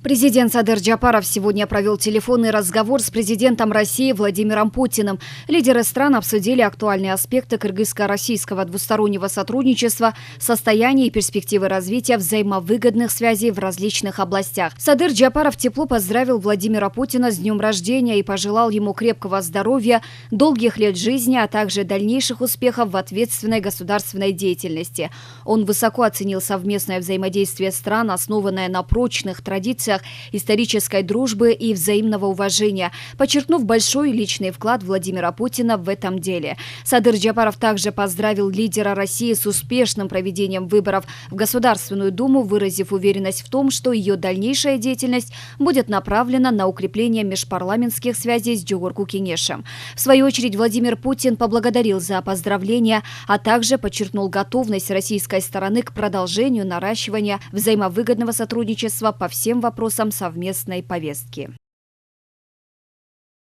Президент Садыр Джапаров сегодня провел телефонный разговор с президентом России Владимиром Путиным. Лидеры стран обсудили актуальные аспекты кыргызско-российского двустороннего сотрудничества, состояние и перспективы развития взаимовыгодных связей в различных областях. Садыр Джапаров тепло поздравил Владимира Путина с днем рождения и пожелал ему крепкого здоровья, долгих лет жизни, а также дальнейших успехов в ответственной государственной деятельности. Он высоко оценил совместное взаимодействие стран, основанное на прочных традициях исторической дружбы и взаимного уважения, подчеркнув большой личный вклад Владимира Путина в этом деле. Садыр Джапаров также поздравил лидера России с успешным проведением выборов в Государственную Думу, выразив уверенность в том, что ее дальнейшая деятельность будет направлена на укрепление межпарламентских связей с Джугурку Кенешем. В свою очередь Владимир Путин поблагодарил за поздравления, а также подчеркнул готовность российской стороны к продолжению наращивания взаимовыгодного сотрудничества по всем вопросам совместной повестки.